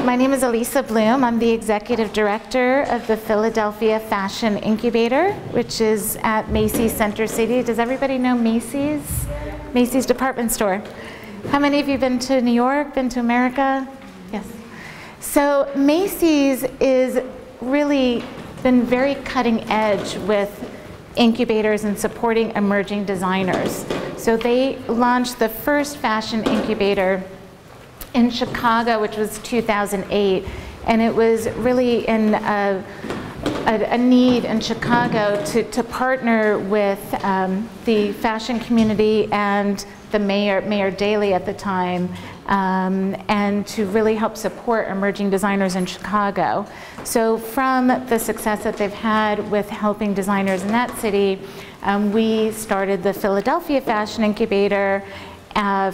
My name is Elissa Bloom. I'm the Executive Director of the Philadelphia Fashion Incubator, which is at Macy's Center City. Does everybody know Macy's? Macy's department store. How many of you been to New York, been to America? Yes. So Macy's is really been very cutting edge with incubators and supporting emerging designers. So they launched the first fashion incubator in Chicago, which was 2008, and it was really in a need in Chicago to partner with the fashion community and the Mayor Daley at the time, and to really help support emerging designers in Chicago. So from the success that they've had with helping designers in that city, we started the Philadelphia Fashion Incubator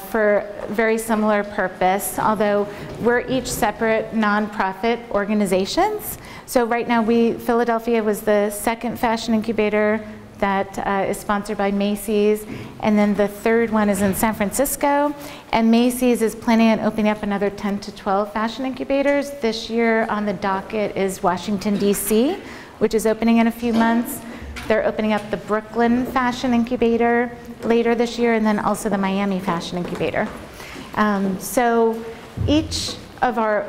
for a very similar purpose, although we're each separate nonprofit organizations. So right now Philadelphia was the second fashion incubator that is sponsored by Macy's, and then the third one is in San Francisco, and Macy's is planning on opening up another 10 to 12 fashion incubators. This year on the docket is Washington, D.C., which is opening in a few months. They're opening up the Brooklyn Fashion Incubator later this year, and then also the Miami Fashion Incubator. So each of our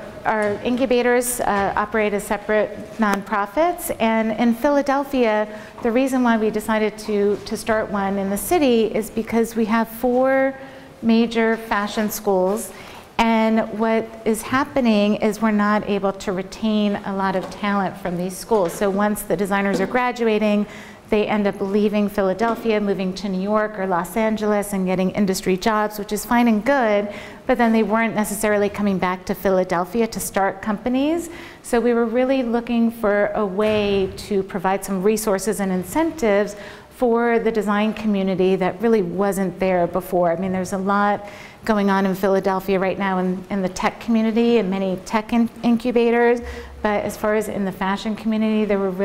incubators operate as separate nonprofits, and in Philadelphia, the reason why we decided to start one in the city is because we have 4 major fashion schools, and what is happening is we're not able to retain a lot of talent from these schools. So once the designers are graduating, they end up leaving Philadelphia, moving to New York or Los Angeles and getting industry jobs, which is fine and good, but then they weren't necessarily coming back to Philadelphia to start companies. So we were really looking for a way to provide some resources and incentives for the design community that really wasn't there before. I mean, there's a lot going on in Philadelphia right now in the tech community and many tech incubators, but as far as in the fashion community, there was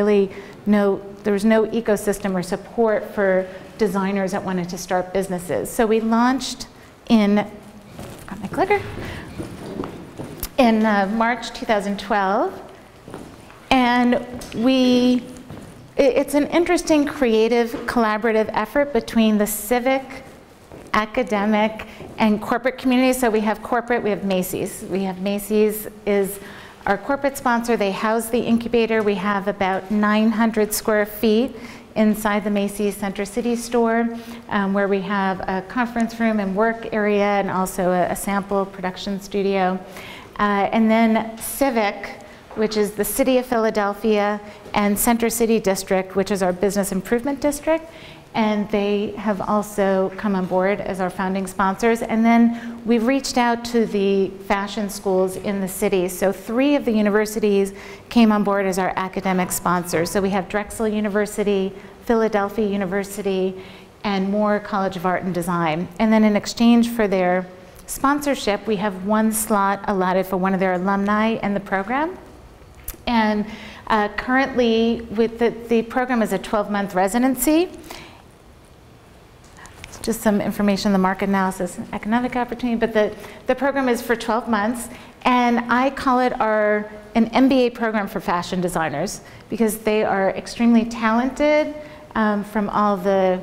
no ecosystem or support for designers that wanted to start businesses. So we launched in, got my clicker, in March 2012, and it's an interesting, creative, collaborative effort between the civic, academic, and corporate community. So we have corporate, we have Macy's. Macy's is our corporate sponsor. They house the incubator. We have about 900 square feet inside the Macy's Center City store, where we have a conference room and work area, and also a sample production studio. And then Civic, which is the City of Philadelphia, and Center City District, which is our business improvement district. And they have also come on board as our founding sponsors. And then we've reached out to the fashion schools in the city. So 3 of the universities came on board as our academic sponsors. So we have Drexel University, Philadelphia University, and Moore College of Art and Design. And then in exchange for their sponsorship, we have 1 slot allotted for one of their alumni in the program. And currently, with the program is a 12-month residency. Just some information, the market analysis, economic opportunity, but the program is for 12 months, and I call it an MBA program for fashion designers, because they are extremely talented from all the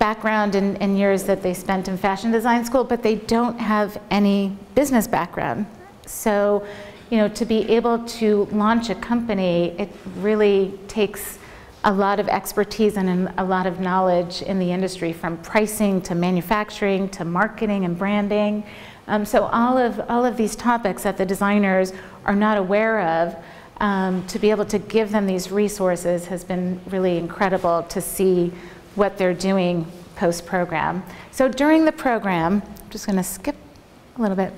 background and years that they spent in fashion design school, but they don't have any business background. So, you know, to be able to launch a company, it really takes a lot of expertise and a lot of knowledge in the industry, from pricing to manufacturing to marketing and branding. So all of these topics that the designers are not aware of, to be able to give them these resources has been really incredible to see what they're doing post-program. So during the program, I'm just going to skip a little bit.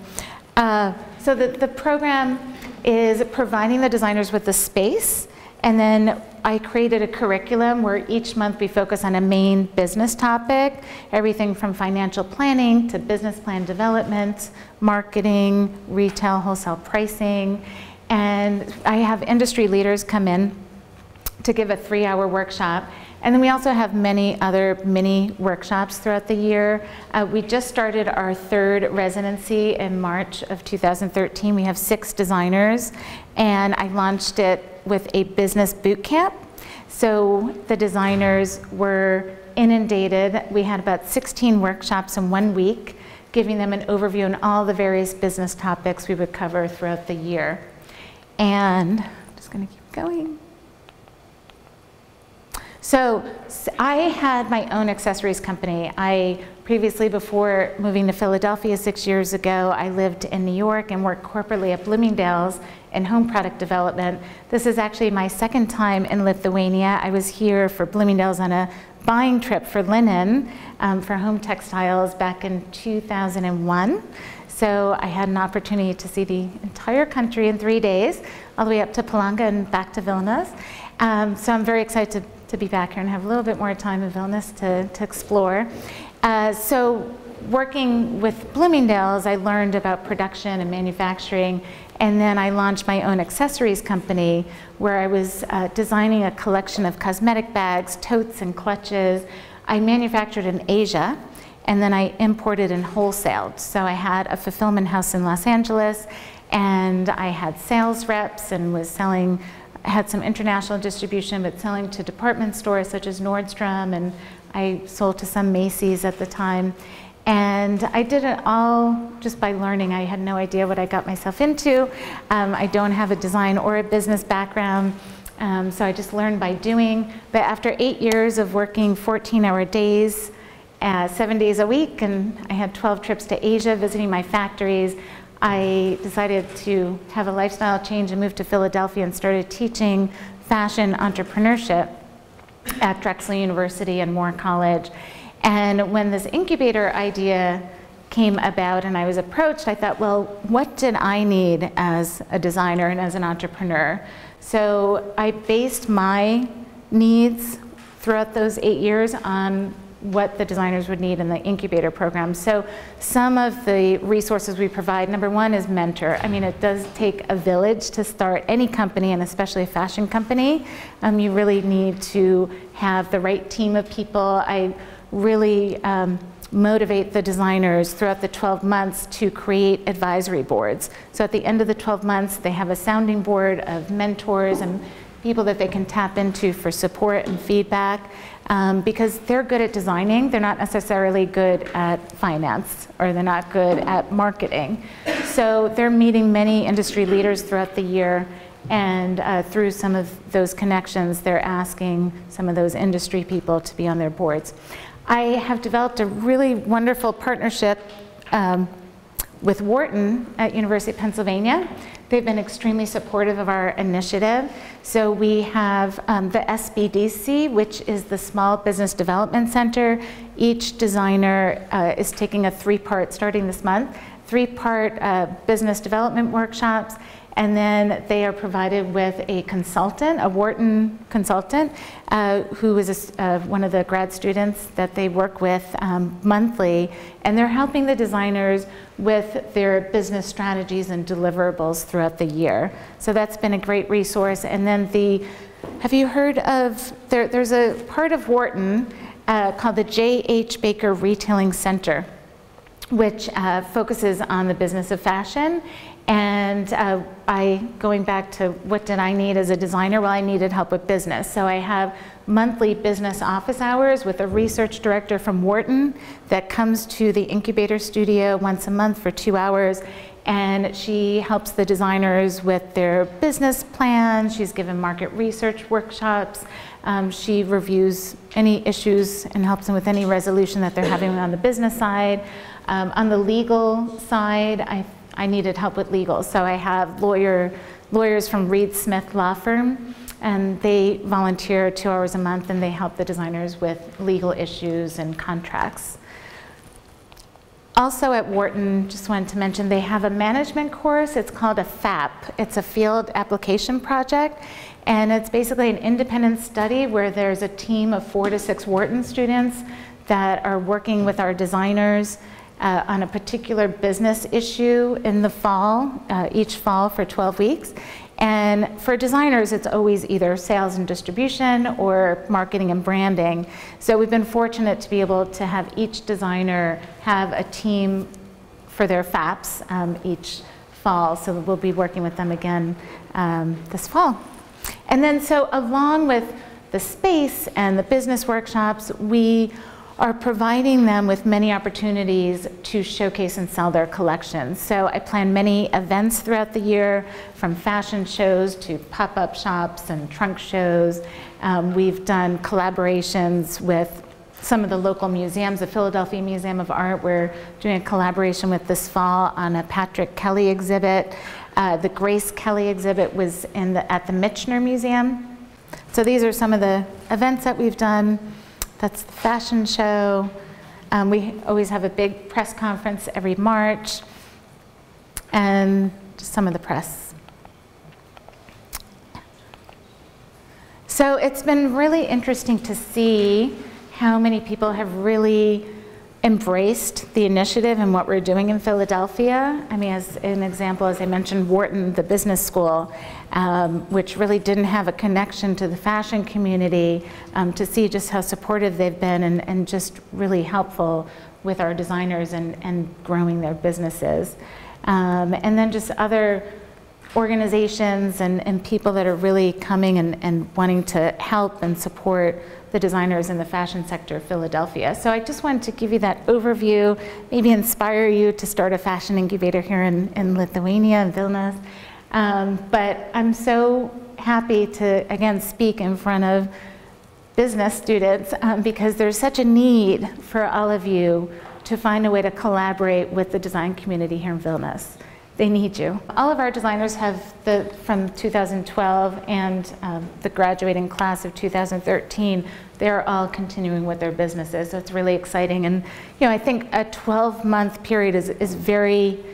So the program is providing the designers with the space, and then I created a curriculum where each month we focus on a main business topic, everything from financial planning to business plan development, marketing, retail, wholesale pricing. And I have industry leaders come in to give a 3-hour workshop, And then we also have many other mini workshops throughout the year. We just started our 3rd residency in March of 2013. We have 6 designers, and I launched it with a business boot camp. So the designers were inundated. We had about 16 workshops in 1 week, giving them an overview on all the various business topics we would cover throughout the year. And I'm just going to keep going. So I had my own accessories company. I previously, before moving to Philadelphia 6 years ago, I lived in New York and worked corporately at Bloomingdale's in home product development. This is actually my 2nd time in Lithuania. I was here for Bloomingdale's on a buying trip for linen for home textiles back in 2001. So I had an opportunity to see the entire country in 3 days, all the way up to Palanga and back to Vilnius. So I'm very excited to be back here and have a little bit more time in Vilnius to explore. So working with Bloomingdale's, I learned about production and manufacturing, and then I launched my own accessories company where I was designing a collection of cosmetic bags, totes, and clutches. I manufactured in Asia, and then I imported and wholesaled. So I had a fulfillment house in Los Angeles, and I had sales reps and was selling, had some international distribution, but selling to department stores such as Nordstrom, and I sold to some Macy's at the time. And I did it all just by learning. I had no idea what I got myself into. I don't have a design or a business background, so I just learned by doing. But after 8 years of working 14-hour days, 7 days a week, and I had 12 trips to Asia visiting my factories, I decided to have a lifestyle change and moved to Philadelphia and started teaching fashion entrepreneurship at Drexel University and Moore College. And when this incubator idea came about and I was approached, I thought, well, what did I need as a designer and as an entrepreneur? So I based my needs throughout those 8 years on what the designers would need in the incubator program. So some of the resources we provide, number one is mentor. I mean, it does take a village to start any company, and especially a fashion company. You really need to have the right team of people. I really motivate the designers throughout the 12 months to create advisory boards. So at the end of the 12 months, they have a sounding board of mentors and people that they can tap into for support and feedback, because they're good at designing. They're not necessarily good at finance, or they're not good at marketing. So they're meeting many industry leaders throughout the year, and through some of those connections, they're asking some of those industry people to be on their boards. I have developed a really wonderful partnership with Wharton at University of Pennsylvania. They've been extremely supportive of our initiative. So we have the SBDC, which is the Small Business Development Center. Each designer is taking a 3-part, starting this month, 3-part business development workshops, and then they are provided with a consultant, a Wharton consultant, who is one of the grad students that they work with monthly, and they're helping the designers with their business strategies and deliverables throughout the year. So that's been a great resource. And then have you heard of, there's a part of Wharton called the J.H. Baker Retailing Center, which focuses on the business of fashion. And going back to what did I need as a designer? Well, I needed help with business. So I have monthly business office hours with a research director from Wharton that comes to the incubator studio once a month for 2 hours. And she helps the designers with their business plans. She's given market research workshops. She reviews any issues and helps them with any resolution that they're having on the business side. On the legal side, I needed help with legal, so I have lawyers from Reed Smith Law Firm, and they volunteer 2 hours a month, and they help the designers with legal issues and contracts. Also at Wharton, just wanted to mention, they have a management course. It's called a FAP. It's a field application project, and it's basically an independent study where there's a team of 4 to 6 Wharton students that are working with our designers on a particular business issue in the fall, each fall for 12 weeks. And for designers, it's always either sales and distribution or marketing and branding. So we've been fortunate to be able to have each designer have a team for their FAPs each fall. So we'll be working with them again this fall. And then so along with the space and the business workshops, we are providing them with many opportunities to showcase and sell their collections. So I plan many events throughout the year, from fashion shows to pop-up shops and trunk shows. We've done collaborations with some of the local museums. The Philadelphia Museum of Art, we're doing a collaboration with this fall on a Patrick Kelly exhibit. The Grace Kelly exhibit was at the Michener Museum. So these are some of the events that we've done. That's the fashion show. We always have a big press conference every March, and just some of the press. So it's been really interesting to see how many people have really embraced the initiative and what we're doing in Philadelphia. I mean, as an example, as I mentioned, Wharton, the business school, which really didn't have a connection to the fashion community, to see just how supportive they've been and just really helpful with our designers and growing their businesses. And then just other organizations and people that are really coming and wanting to help and support the designers in the fashion sector of Philadelphia. So I just wanted to give you that overview, maybe inspire you to start a fashion incubator here in Lithuania, in Vilnius. But I'm so happy to, again, speak in front of business students because there's such a need for all of you to find a way to collaborate with the design community here in Vilnius. They need you. All of our designers have from 2012 and the graduating class of 2013, they're all continuing with their businesses. So it's really exciting. And I think a 12-month period is very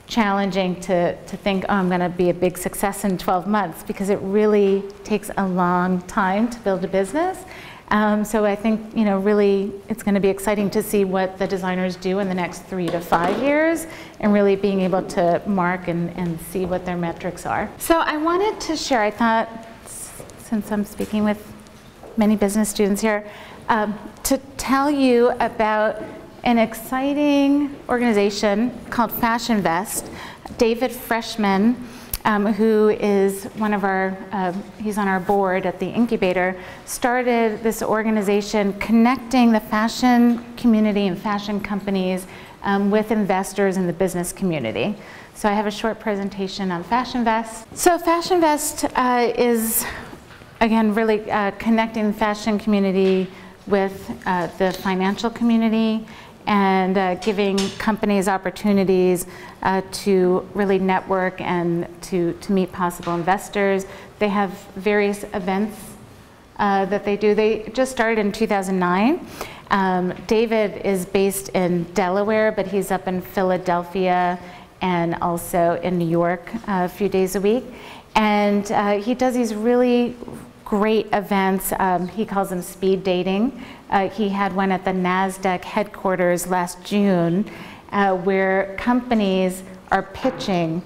challenging to think, oh, I'm going to be a big success in 12 months, because it really takes a long time to build a business. So I think, really it's going to be exciting to see what the designers do in the next 3 to 5 years, and really being able to mark and see what their metrics are. So I wanted to share, I thought, since I'm speaking with many business students here, to tell you about an exciting organization called Fashion Vest. David Freshman, who is one of our, he's on our board at the Incubator, started this organization connecting the fashion community and fashion companies with investors in the business community. So I have a short presentation on Fashion Vest. So Fashion Vest is, again, really connecting the fashion community with the financial community, and giving companies opportunities to really network and to meet possible investors. They have various events that they do. They just started in 2009. David is based in Delaware, but he's up in Philadelphia and also in New York a few days a week. And he does these really great events. He calls them speed dating. He had one at the NASDAQ headquarters last June where companies are pitching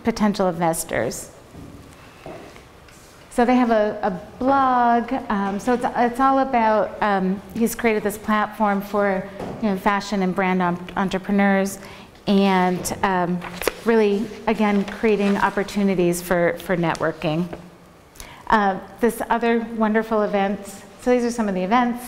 potential investors. So they have a blog. So it's all about, he's created this platform for fashion and brand entrepreneurs, and really, again, creating opportunities for networking. This other wonderful event, so these are some of the events.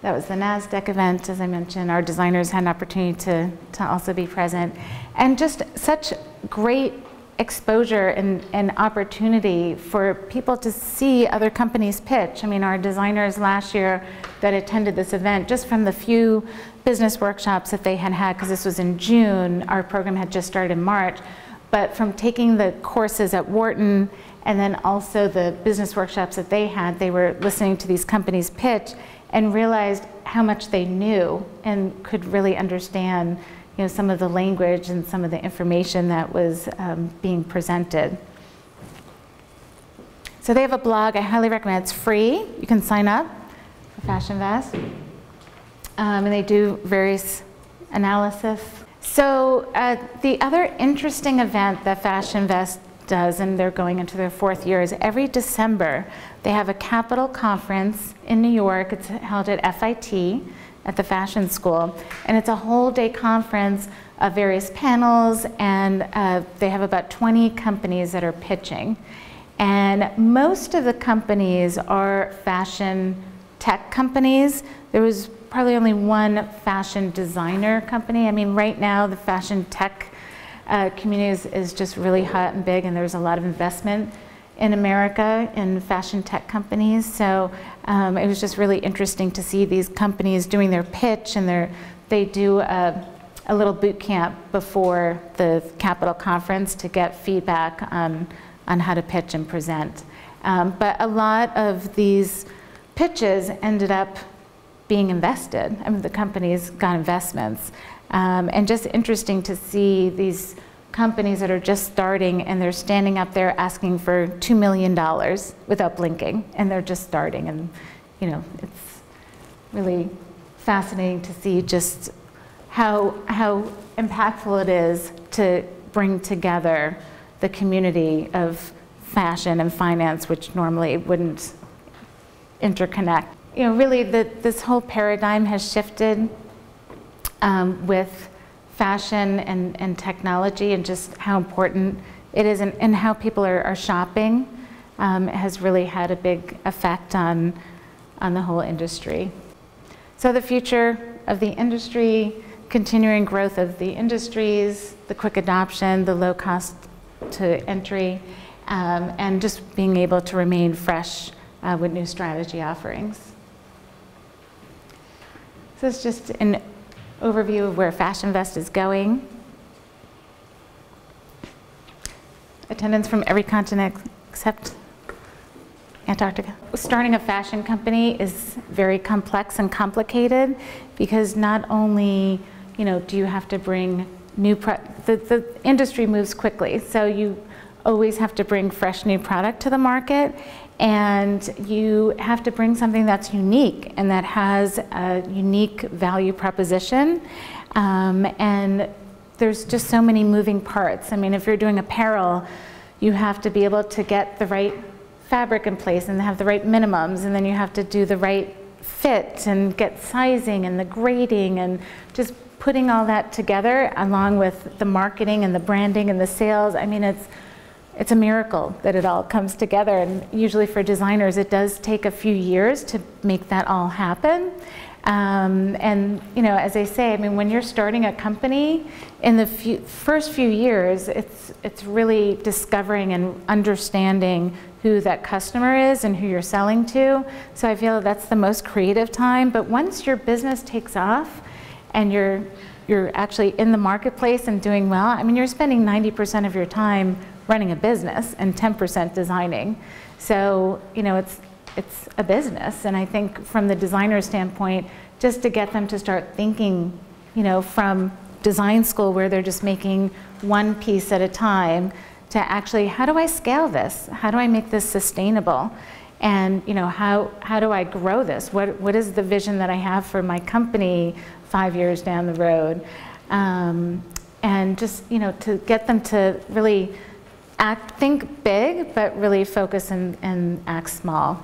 That was the NASDAQ event, as I mentioned. Our designers had an opportunity to also be present. And just such great exposure and opportunity for people to see other companies pitch. I mean, our designers last year that attended this event, just from the few business workshops that they had, because this was in June, our program had just started in March, but from taking the courses at Wharton and then also the business workshops that they had, they were listening to these companies pitch and realized how much they knew and could really understand some of the language and some of the information that was being presented. So they have a blog. I highly recommend it. It's free. You can sign up for Fashion Vest. And they do various analysis. So the other interesting event that Fashion Vest does, and they're going into their 4th year, is every December they have a capital conference in New York. It's held at FIT, at the Fashion School, and it's a whole day conference of various panels, and they have about 20 companies that are pitching. And most of the companies are fashion tech companies. There was probably only one fashion designer company. I mean, right now the fashion tech community is just really hot and big, and there's a lot of investment in America in fashion tech companies. So it was just really interesting to see these companies doing their pitch, and they do a little boot camp before the Capitol Conference to get feedback on how to pitch and present. But a lot of these pitches ended up being invested. I mean, the companies got investments. And just interesting to see these companies that are just starting, and they're standing up there asking for $2 million without blinking, and they're just starting. And you know, it's really fascinating to see just how impactful it is to bring together the community of fashion and finance, which normally wouldn't interconnect. You know, really this whole paradigm has shifted with fashion and technology, and just how important it is, and how people are shopping has really had a big effect on the whole industry. So the future of the industry, continuing growth of the industries, the quick adoption, the low cost to entry, and just being able to remain fresh with new strategy offerings. So it's just an overview of where Fashion Vest is going. Attendance from every continent except Antarctica. Starting a fashion company is very complex and complicated, because not only, you know, do you have to bring new the industry moves quickly, so you always have to bring fresh new product to the market, and you have to bring something that's unique and that has a unique value proposition. And there's just so many moving parts. I mean, if you're doing apparel, you have to be able to get the right fabric in place and have the right minimums, and then you have to do the right fit and get sizing and the grading, and just putting all that together along with the marketing and the branding and the sales. I mean, it's a miracle that it all comes together, and usually for designers it does take a few years to make that all happen. And you know, as I say, I mean, when you're starting a company, in the first few years, it's really discovering and understanding who that customer is and who you're selling to. So I feel that's the most creative time. But once your business takes off and you're actually in the marketplace and doing well, I mean, you're spending 90% of your time running a business and 10% designing. So, you know, it's a business. And I think from the designer standpoint, just to get them to start thinking, you know, from design school where they're just making one piece at a time, to actually, how do I scale this? How do I make this sustainable? And, you know, how do I grow this? What is the vision that I have for my company 5 years down the road? And just, you know, to get them to really think big, but really focus and act small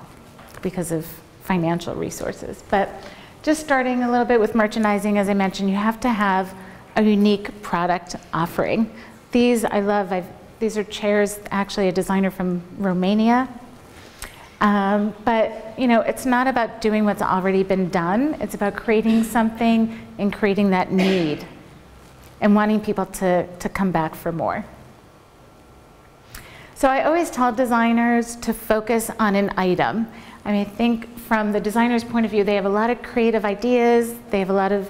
because of financial resources. But just starting a little bit with merchandising, as I mentioned, you have to have a unique product offering. These I love. These are chairs, actually a designer from Romania. But you know, it's not about doing what's already been done. It's about creating something and creating that need and wanting people to come back for more. So I always tell designers to focus on an item. I mean, I think from the designer's point of view, they have a lot of creative ideas, they have a lot of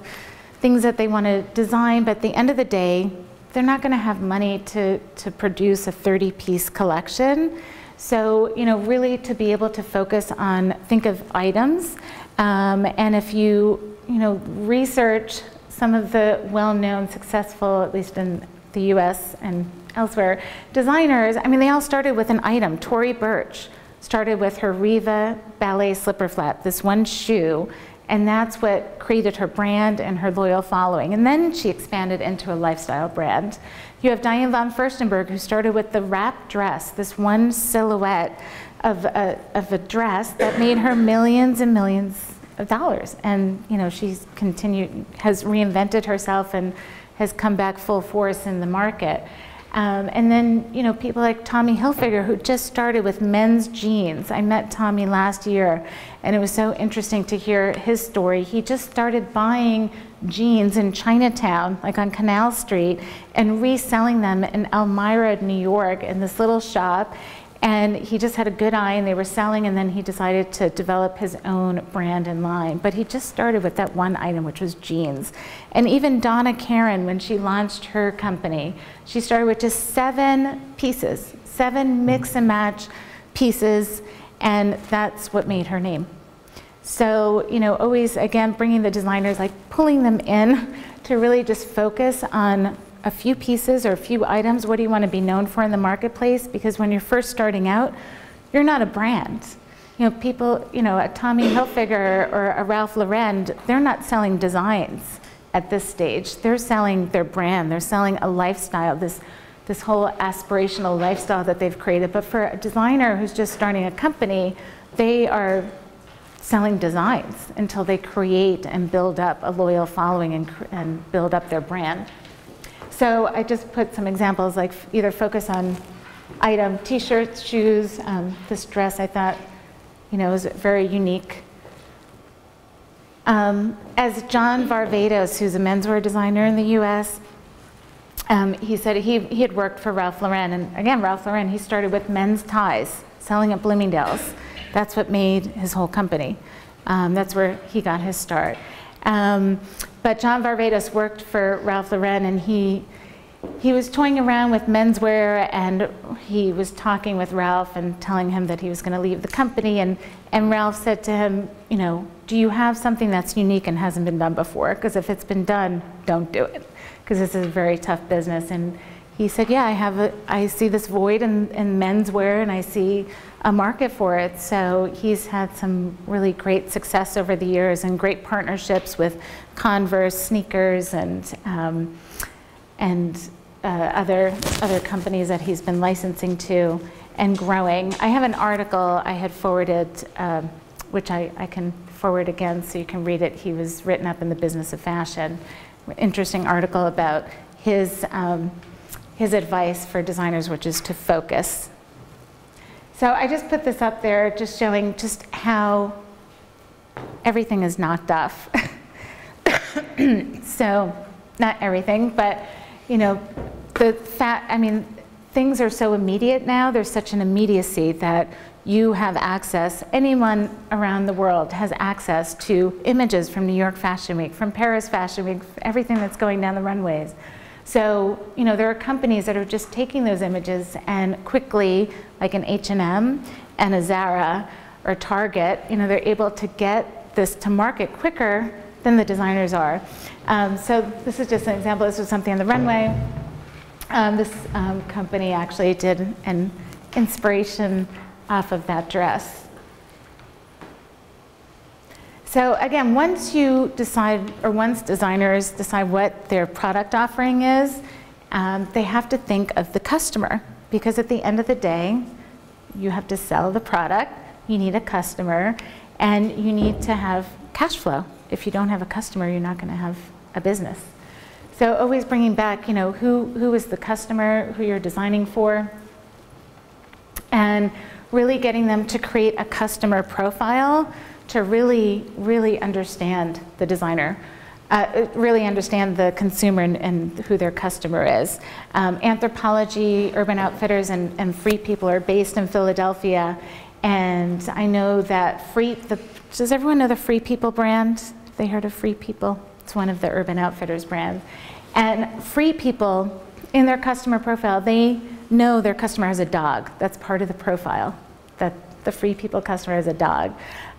things that they want to design, but at the end of the day, they're not going to have money to produce a 30-piece collection. So, you know, really to be able to focus on, think of items, and if you know, research some of the well-known, successful, at least in the US and elsewhere, designers, I mean, they all started with an item. Tory Burch started with her Riva ballet slipper flat, this one shoe, And that's what created her brand and her loyal following. And then she expanded into a lifestyle brand. You have Diane von Furstenberg, who started with the wrap dress, this one silhouette of a dress that made her millions and millions of dollars. And she's continued, has reinvented herself and has come back full force in the market. And then, people like Tommy Hilfiger, who just started with men's jeans. I met Tommy last year, and it was so interesting to hear his story. He just started buying jeans in Chinatown, like on Canal Street, and reselling them in Elmira, New York, in this little shop. And he just had a good eye, and they were selling, and then he decided to develop his own brand and line. But he just started with that one item, which was jeans. And even Donna Karan, when she launched her company, she started with just 7 pieces, 7 mix and match pieces, and that's what made her name. So, always, again, bringing the designers, like pulling them in to really just focus on a few pieces or a few items. What do you want to be known for in the marketplace? Because when you're first starting out, you're not a brand. People, a Tommy Hilfiger or a Ralph Lauren, they're not selling designs at this stage. They're selling their brand. They're selling a lifestyle, this whole aspirational lifestyle that they've created. But for a designer who's just starting a company, they are selling designs until they create and build up a loyal following and build up their brand. So I just put some examples, like either focus on item, t-shirts, shoes. This dress I thought, was very unique. As John Varvatos, who's a menswear designer in the US, he said he had worked for Ralph Lauren. And again, Ralph Lauren, he started with men's ties, selling at Bloomingdale's. That's what made his whole company. That's where he got his start. But John Varvatos worked for Ralph Lauren, and he was toying around with menswear, and he was talking with Ralph and telling him that he was going to leave the company, and Ralph said to him, do you have something that's unique and hasn't been done before? Because if it's been done, don't do it, because this is a very tough business. And he said, yeah, I see this void in menswear, and I see a market for it. So he's had some really great success over the years and great partnerships with Converse, sneakers, and other companies that he's been licensing to and growing. I have an article I had forwarded, which I can forward again so you can read it. He was written up in the Business of Fashion. Interesting article about his advice for designers, which is to focus. So I just put this up there, just showing just how everything is knocked off. So, not everything, but things are so immediate now. There's such an immediacy that you have access, anyone around the world has access to images from New York Fashion Week, from Paris Fashion Week, everything that's going down the runways. So, there are companies that are just taking those images and quickly, like an H&M and a Zara or Target, they're able to get this to market quicker than the designers are. So this is just an example. This was something on the runway. This company actually did an inspiration off of that dress. So again, once you decide, or once designers decide what their product offering is, they have to think of the customer, because at the end of the day, you have to sell the product, you need a customer, and you need to have cash flow. If you don't have a customer, you're not going to have a business. So always bringing back, who is the customer, who you're designing for, and really getting them to create a customer profile to really, really understand the designer, really understand the consumer and who their customer is. Anthropologie, Urban Outfitters, and Free People are based in Philadelphia, and I know that does everyone know the Free People brand? Have they heard of Free People? It's one of the Urban Outfitters brands. And Free People, in their customer profile, they know their customer has a dog. That's part of the profile, that the Free People customer has a dog.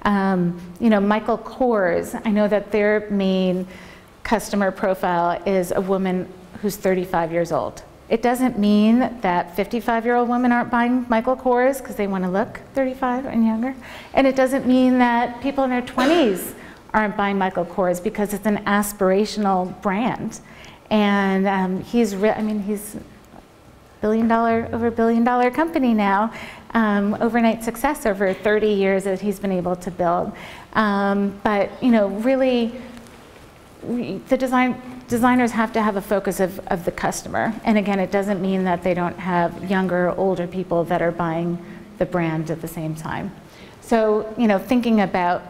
Michael Kors, I know that their main customer profile is a woman who's 35 years old. It doesn't mean that 55-year-old women aren't buying Michael Kors because they want to look 35 and younger. And it doesn't mean that people in their 20s aren't buying Michael Kors because it's an aspirational brand. And he's over $1 billion company now, overnight success over 30 years that he's been able to build. But really, the designers have to have a focus of the customer. And again, it doesn't mean that they don't have younger, older people that are buying the brand at the same time. So, thinking about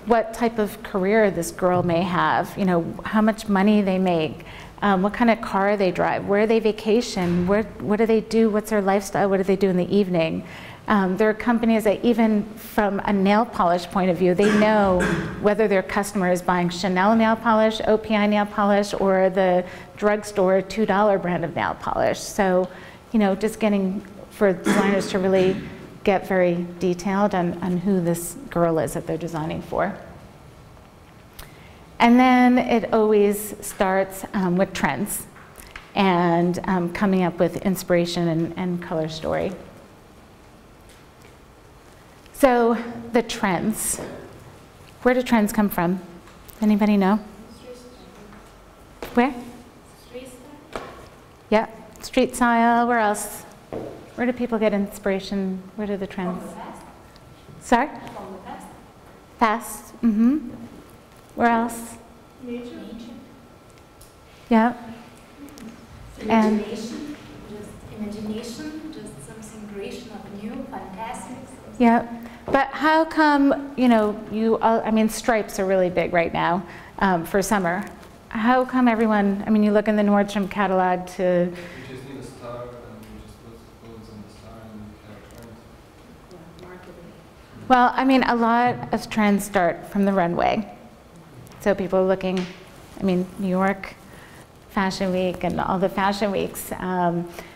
what type of career this girl may have, how much money they make, what kind of car they drive, where they vacation, what do they do, what's their lifestyle, what do they do in the evening. There are companies that even from a nail polish point of view, they know whether their customer is buying Chanel nail polish, OPI nail polish, or the drugstore $2 brand of nail polish. So, just getting for designers to really get very detailed on who this girl is that they're designing for. And then it always starts with trends and coming up with inspiration and color story. So the trends, where do trends come from? Anybody know? Where? Street style. Yeah, street style, where else? Where do people get inspiration? Where do the trends? From the past. Sorry? From the past. Past, mm-hmm. Where else? Nature. Yeah. And Imagination, just something creation of new, fantastic. yeah, but how come, stripes are really big right now for summer. How come everyone, you look in the Nordstrom catalog to... You just need a star and you just put the clothes on the star and you have trends. Yeah, marketing. Well, a lot of trends start from the runway. So people are looking, New York Fashion Week and all the fashion weeks.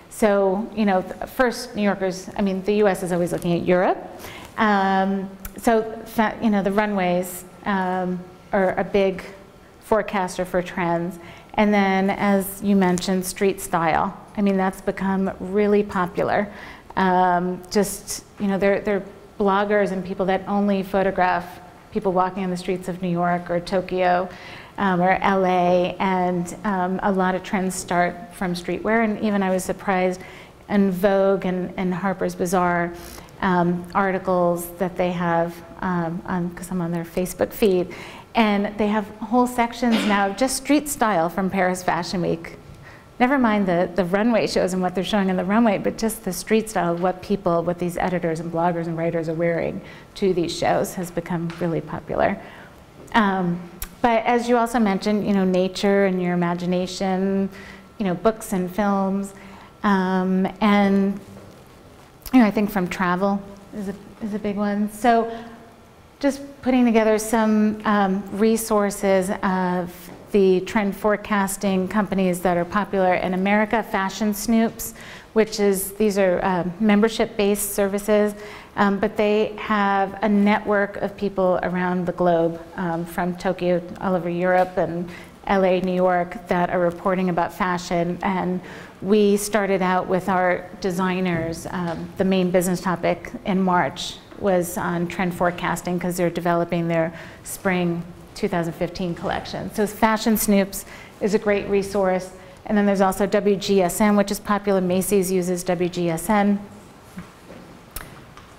First New Yorkers, the US is always looking at Europe. The runways are a big forecaster for trends. And then, as you mentioned, street style. That's become really popular. They're bloggers and people that only photograph people walking on the streets of New York or Tokyo or LA, and a lot of trends start from streetwear. And even I was surprised in Vogue and Harper's Bazaar articles that they have, because I'm on their Facebook feed, and they have whole sections now of just street style from Paris Fashion Week. Never mind the runway shows and what they're showing on the runway, but just the street style of what these editors and bloggers and writers are wearing to these shows has become really popular. But as you also mentioned, nature and your imagination, books and films, and I think from travel is a big one. So just putting together some resources of the trend forecasting companies that are popular in America. Fashion Snoops, these are membership-based services, but they have a network of people around the globe, from Tokyo, all over Europe, and LA, New York, that are reporting about fashion. And we started out with our designers. The main business topic in March was on trend forecasting because they're developing their spring 2015 collection. So Fashion Snoops is a great resource. And then there's also WGSN, which is popular. Macy's uses WGSN.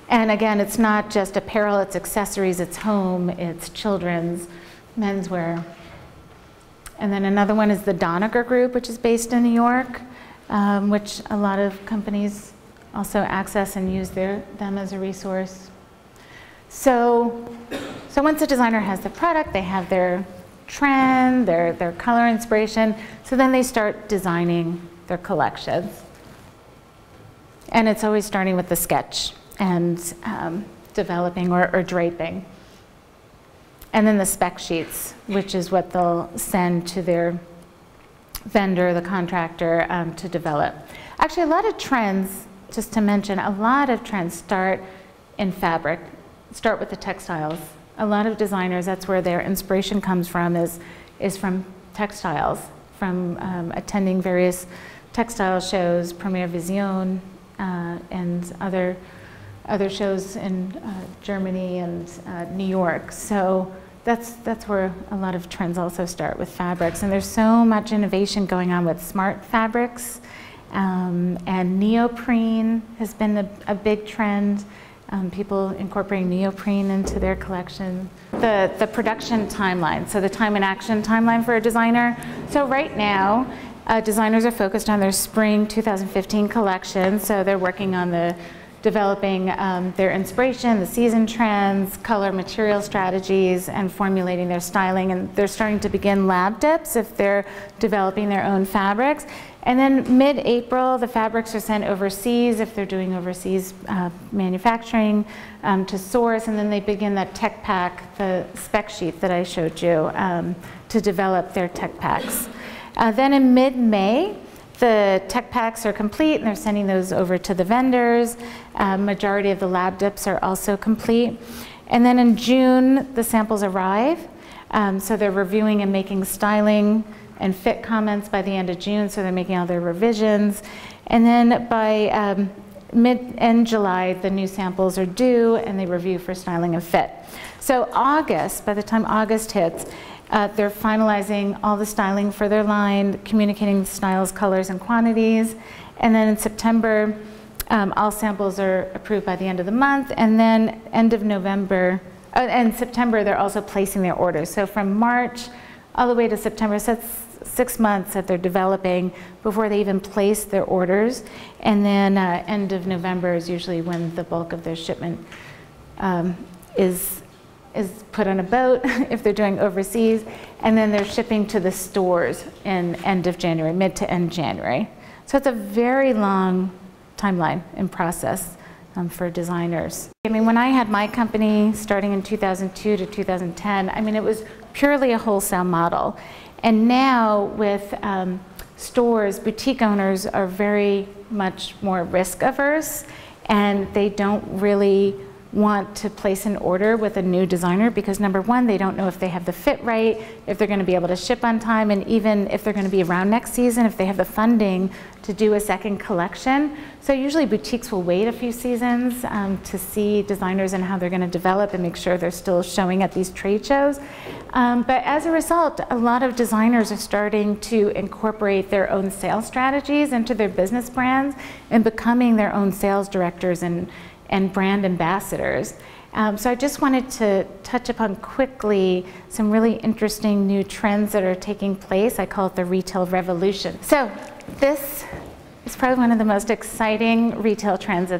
And again, it's not just apparel, it's accessories, it's home, it's children's, menswear. And then another one is the Doniger Group, which is based in New York, which a lot of companies also access and use them as a resource. So once a designer has the product, they have their trend, their color inspiration, so then they start designing their collections. And it's always starting with the sketch and developing or draping. And then the spec sheets, which is what they'll send to their vendor, the contractor, to develop. Actually, a lot of trends, just to mention, a lot of trends start in fabric, start with the textiles. A lot of designers, that's where their inspiration comes from, is from textiles, from attending various textile shows, Premiere Vision, and other shows in Germany and New York. So that's where a lot of trends also start with fabrics. And there's so much innovation going on with smart fabrics. And neoprene has been a big trend. People incorporating neoprene into their collection. The production timeline, so the time and action timeline for a designer. So right now, designers are focused on their spring 2015 collection. So they're working on developing their inspiration, the season trends, color material strategies, and formulating their styling. And they're starting to begin lab dips if they're developing their own fabrics. And then mid-April, the fabrics are sent overseas if they're doing overseas manufacturing to source. And then they begin that tech pack, the spec sheet that I showed you, to develop their tech packs. Then in mid-May, the tech packs are complete and they're sending those over to the vendors. Majority of the lab dips are also complete. And then in June, the samples arrive. So they're reviewing and making styling and fit comments by the end of June, so they're making all their revisions. And then by mid-end July, the new samples are due and they review for styling and fit. So August, by the time August hits, they're finalizing all the styling for their line, communicating the styles, colors, and quantities. And then in September, all samples are approved by the end of the month. And then end of November, and September, they're also placing their orders. So from March all the way to September, so that's 6 months that they're developing before they even place their orders. And then end of November is usually when the bulk of their shipment is put on a boat if they're doing overseas, and then they're shipping to the stores in end of January, mid to end January. So it's a very long timeline and process for designers. I mean, when I had my company starting in 2002 to 2010, I mean, it was purely a wholesale model. And now with stores, boutique owners are very much more risk averse, and they don't really want to place an order with a new designer because number one, they don't know if they have the fit right, if they're going to be able to ship on time, and even if they're going to be around next season, if they have the funding to do a second collection. So usually boutiques will wait a few seasons to see designers and how they're going to develop and make sure they're still showing at these trade shows. But as a result, a lot of designers are starting to incorporate their own sales strategies into their business brands and becoming their own sales directors and brand ambassadors. So I just wanted to touch upon quickly some really interesting new trends that are taking place. I call it the retail revolution. So this is probably one of the most exciting retail trends,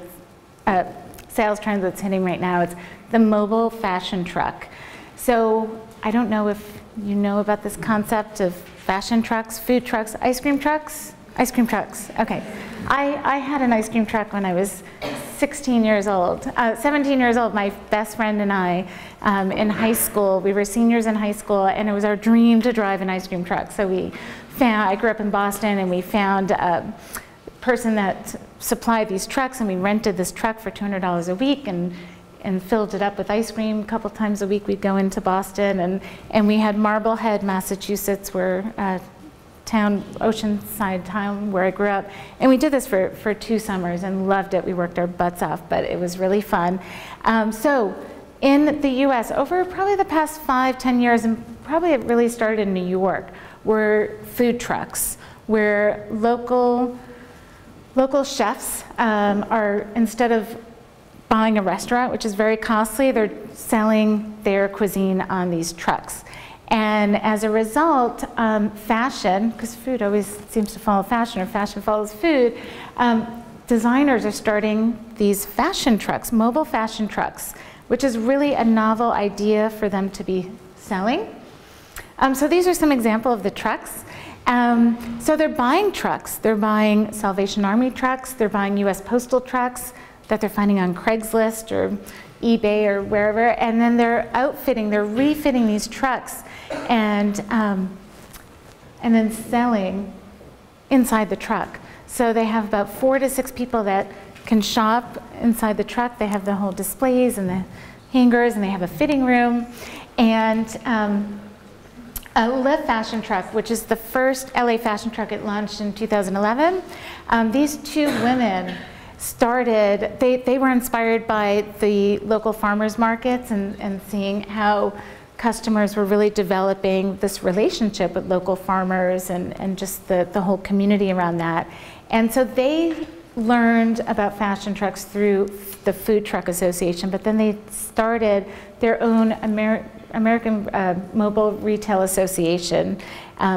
sales trends that's hitting right now. It's the mobile fashion truck. So I don't know if you know about this concept of fashion trucks, food trucks, ice cream trucks? Ice cream trucks, okay. I had an ice cream truck when I was 17 years old. My best friend and I, in high school, we were seniors in high school, and it was our dream to drive an ice cream truck. So I grew up in Boston, and we found a person that supplied these trucks, and we rented this truck for $200 a week and filled it up with ice cream. A couple times a week we'd go into Boston, and we had Marblehead, Massachusetts, where oceanside town where I grew up, and we did this for 2 summers and loved it. We worked our butts off, but it was really fun. So in the US, over probably the past 5-10 years, and probably it really started in New York, were food trucks, where local chefs are, instead of buying a restaurant, which is very costly, they're selling their cuisine on these trucks. And as a result, fashion, because food always seems to follow fashion, or fashion follows food, designers are starting these fashion trucks, mobile fashion trucks, which is really a novel idea for them to be selling. So these are some examples of the trucks. So they're buying trucks. They're buying Salvation Army trucks. They're buying US Postal trucks that they're finding on Craigslist or eBay or wherever, and then they're refitting these trucks and then selling inside the truck. So they have about 4 to 6 people that can shop inside the truck. They have the whole displays and the hangers, and they have a fitting room. And a LIV fashion truck, which is the first LA fashion truck, it launched in 2011. These 2 women started, they were inspired by the local farmers markets and seeing how customers were really developing this relationship with local farmers and just the whole community around that. And so they learned about fashion trucks through the Food Truck Association, but then they started their own American Mobile Retail Association.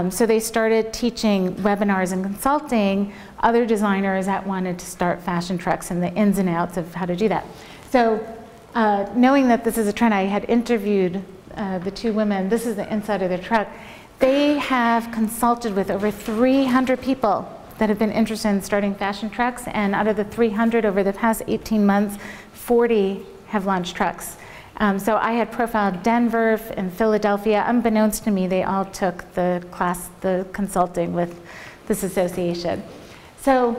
So they started teaching webinars and consulting other designers that wanted to start fashion trucks and the ins and outs of how to do that. So knowing that this is a trend, I had interviewed the two women. This is the inside of their truck. They have consulted with over 300 people that have been interested in starting fashion trucks, and out of the 300 over the past 18 months, 40 have launched trucks. So I had profiled Denver and Philadelphia. Unbeknownst to me, they all took the class, the consulting with this association. So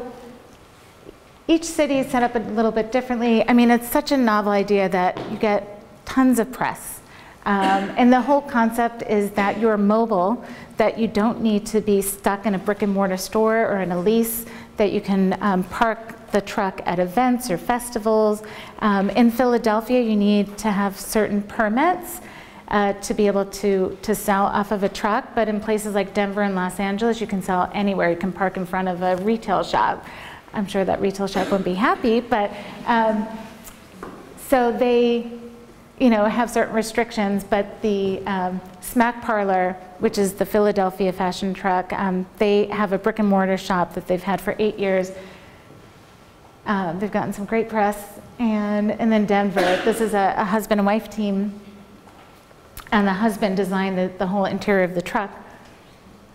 each city is set up a little bit differently. I mean, it's such a novel idea that you get tons of press. And the whole concept is that you're mobile, that you don't need to be stuck in a brick and mortar store or in a lease, that you can park the truck at events or festivals. In Philadelphia, you need to have certain permits to be able to sell off of a truck, but in places like Denver and Los Angeles, you can sell anywhere. You can park in front of a retail shop. I'm sure that retail shop won't be happy, but so they have certain restrictions, but the Smack Parlor, which is the Philadelphia fashion truck, they have a brick and mortar shop that they've had for 8 years. They've gotten some great press. And then Denver, this is a husband and wife team, and the husband designed the whole interior of the truck.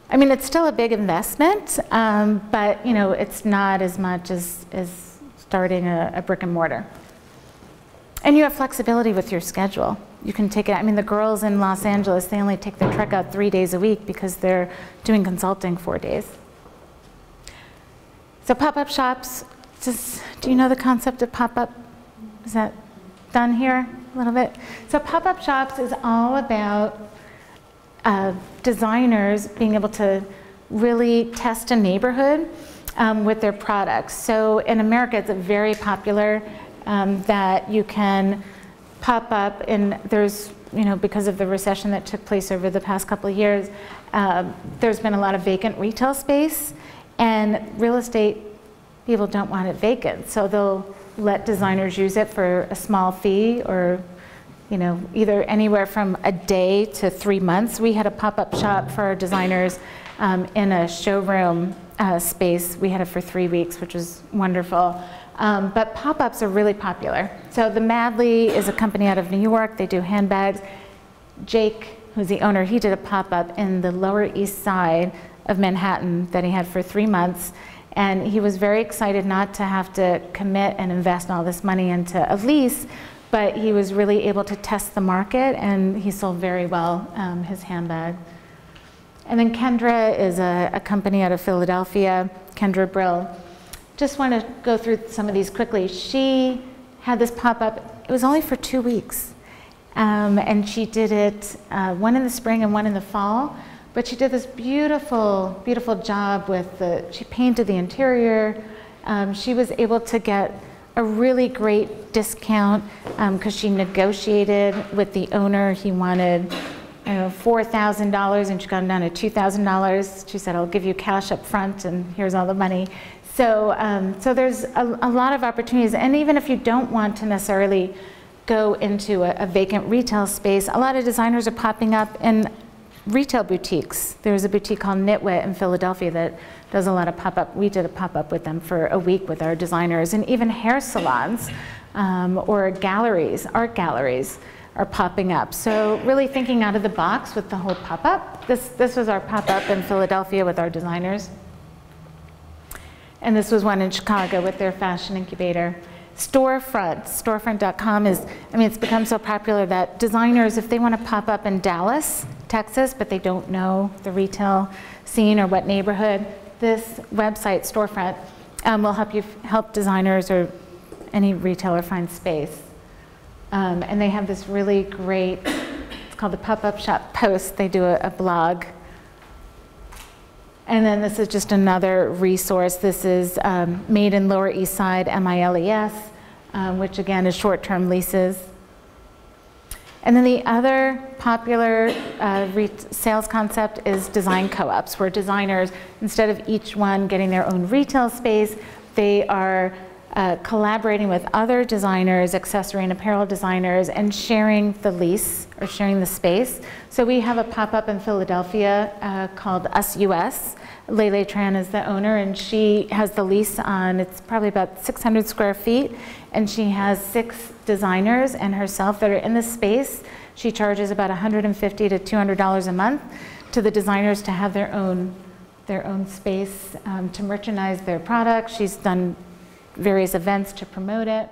I mean, it's still a big investment, but it's not as much as starting a brick and mortar. And you have flexibility with your schedule. You can take it, I mean, the girls in Los Angeles, they only take their truck out 3 days a week because they're doing consulting 4 days. So pop-up shops, do you know the concept of pop-up? Is that done here a little bit? So pop-up shops is all about designers being able to really test a neighborhood with their products. So in America, it's very popular that you can pop up, and there's, because of the recession that took place over the past couple of years, there's been a lot of vacant retail space, and real estate people don't want it vacant, so they'll let designers use it for a small fee, or either anywhere from a day to 3 months. We had a pop-up shop for our designers in a showroom space. We had it for 3 weeks, which was wonderful. But pop-ups are really popular. So the Madley is a company out of New York. They do handbags. Jake, who's the owner, he did a pop-up in the Lower East Side of Manhattan that he had for 3 months. And he was very excited not to have to commit and invest all this money into a lease, but he was really able to test the market, and he sold very well his handbag. And then Kendra is a company out of Philadelphia, Kendra Brill. Just want to go through some of these quickly. She had this pop-up, it was only for 2 weeks. And she did it one in the spring and one in the fall, but she did this beautiful, beautiful job with she painted the interior. She was able to get a really great discount because she negotiated with the owner. He wanted $4,000, and she got him down to $2,000. She said, I'll give you cash up front, and here's all the money. So, so there's a lot of opportunities, and even if you don't want to necessarily go into a vacant retail space, a lot of designers are popping up in retail boutiques. There's a boutique called Knitwit in Philadelphia that does a lot of pop-up. We did a pop-up with them for a week with our designers, and even hair salons or galleries, art galleries are popping up. So really thinking out of the box with the whole pop-up. This was our pop-up in Philadelphia with our designers. And this was one in Chicago with their fashion incubator. Storefront, storefront.com is, it's become so popular that designers, if they want to pop up in Dallas, Texas, but they don't know the retail scene or what neighborhood, this website, Storefront, will help designers or any retailer find space. And they have this really great, it's called the Popup Shop Post. They do a blog. And then this is just another resource. This is Made in Lower East Side, MILES, which again is short-term leases. And then the other popular sales concept is design co-ops, where designers, instead of each one getting their own retail space, they are collaborating with other designers, accessory and apparel designers, and sharing the lease or sharing the space. So we have a pop-up in Philadelphia called Us US. Lele Tran is the owner, and she has the lease on, it's probably about 600 square feet, and she has 6 designers and herself that are in the space. She charges about $150 to $200 a month to the designers to have their own space to merchandise their products. She's done various events to promote it.